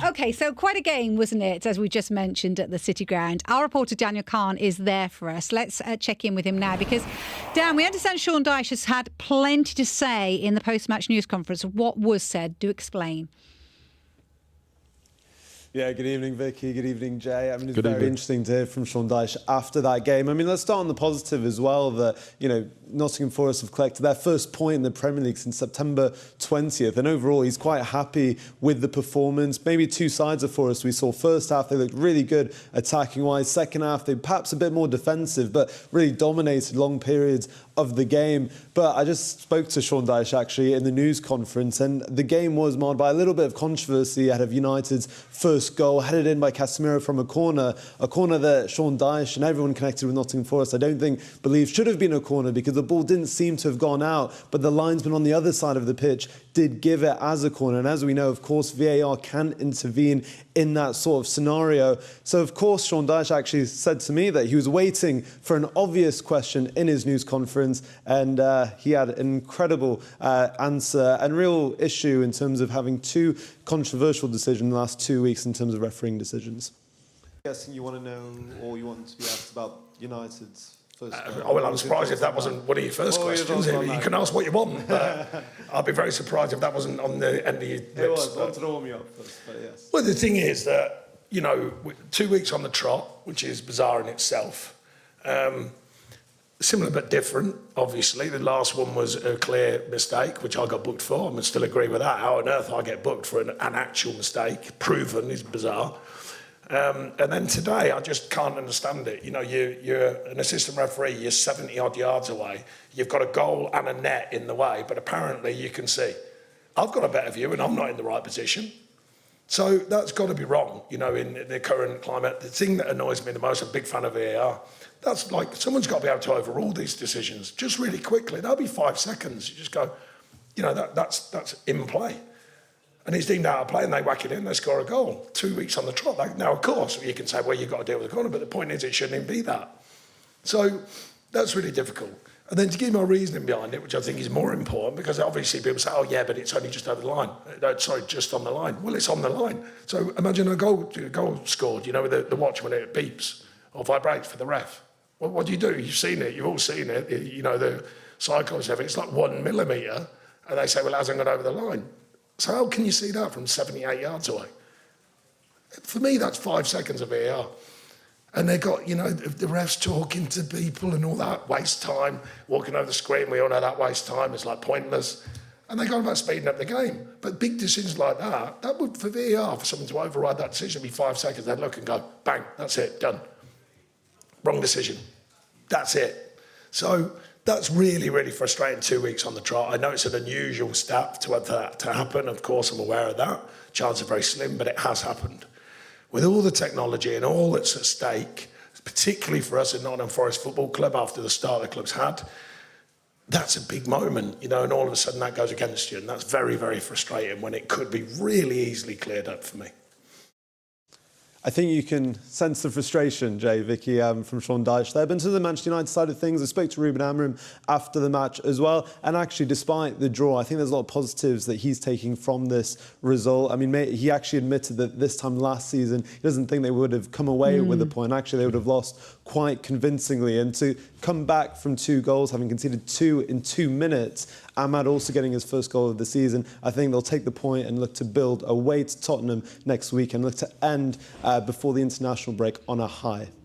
OK, so quite a game, wasn't it, as we just mentioned at the City Ground. Our reporter Daniel Khan is there for us. Let's check in with him now because, Dan, we understand Sean Dyche has had plenty to say in the post-match news conference. What was said? Do explain. Yeah, good evening, Vicky. Good evening, Jay. I mean, it's very interesting to hear from Sean Dyche after that game. I mean, let's start on the positive as well that, you know, Nottingham Forest have collected their first point in the Premier League since September 20th. And overall, he's quite happy with the performance. Maybe two sides of Forest we saw. First half, they looked really good attacking-wise. Second half, they perhaps a bit more defensive, but really dominated long periods of the game. But I just spoke to Sean Dyche, actually, in the news conference, and the game was marred by a little bit of controversy ahead of United's first goal, headed in by Casemiro from a corner that Sean Dyche and everyone connected with Nottingham Forest, I don't think, believe should have been a corner because the ball didn't seem to have gone out, but the linesman on the other side of the pitch did give it as a corner. And as we know, of course, VAR can intervene in that sort of scenario. So, of course, Sean Dyche actually said to me that he was waiting for an obvious question in his news conference, and he had an incredible answer and real issue in terms of having two controversial decisions in the last 2 weeks in terms of refereeing decisions. I'm guessing you want to know, or you want to be asked about United's first well, I'm surprised if that wasn't one of your first questions. You can ask what you want, but I'd be very surprised if that wasn't on the end of your lips. It was. I wanted to warm you up first, but yes. Well, the thing is that, you know, 2 weeks on the trot, which is bizarre in itself, similar but different, obviously. The last one was a clear mistake, which I got booked for. I would still agree with that. How on earth I get booked for an actual mistake, proven, is bizarre. And then today, I just can't understand it. You know, you're an assistant referee, you're 70-odd yards away. You've got a goal and a net in the way, but apparently you can see. I've got a better view and I'm not in the right position. So that's got to be wrong, you know, in the current climate. The thing that annoys me the most, I'm a big fan of VAR, that's like, someone's got to be able to overrule these decisions just really quickly. That'll be 5 seconds. You just go, you know, that's in play. And he's deemed out of play and they whack it in, they score a goal. 2 weeks on the trot. Now, of course, you can say, well, you've got to deal with the corner, but the point is it shouldn't even be that. So that's really difficult. And then to give my reasoning behind it, which I think is more important, because obviously people say, oh, yeah, but it's only just over the line. No, sorry, just on the line. Well, it's on the line. So imagine a goal scored, you know, with the watch when it beeps or vibrates for the ref. Well, what do? You've seen it. You've all seen it. You know, the cyclists have it. It's like 1 millimetre. And they say, well, it hasn't gone over the line. So how can you see that from 78 yards away? For me, that's 5 seconds of VAR. And they got, you know, the refs talking to people and all that, waste time, walking over the screen, we all know that waste time, it's like pointless. And they go about speeding up the game. But big decisions like that would, for VAR, for someone to override that decision, be 5 seconds, they'd look and go, bang, that's it, done. Wrong decision. That's it. So that's really, really frustrating 2 weeks on the trot. I know it's an unusual stat to that to happen. Of course, I'm aware of that. Chances are very slim, but it has happened. With all the technology and all that's at stake, particularly for us at Nottingham Forest Football Club after the start the club's had, that's a big moment, you know, and all of a sudden that goes against you. And that's very, very frustrating when it could be really easily cleared up for me. I think you can sense the frustration, Jay, Vicky, from Sean Dyche there. But to the Manchester United side of things, I spoke to Ruben Amorim after the match as well. And actually, despite the draw, I think there's a lot of positives that he's taking from this result. I mean, he actually admitted that this time last season, he doesn't think they would have come away with a point. Actually, they would have lost quite convincingly. And to come back from 2 goals, having conceded 2 in 2 minutes, Ahmad also getting his first goal of the season, I think they'll take the point and look to build away to Tottenham next week and look to end before the international break on a high.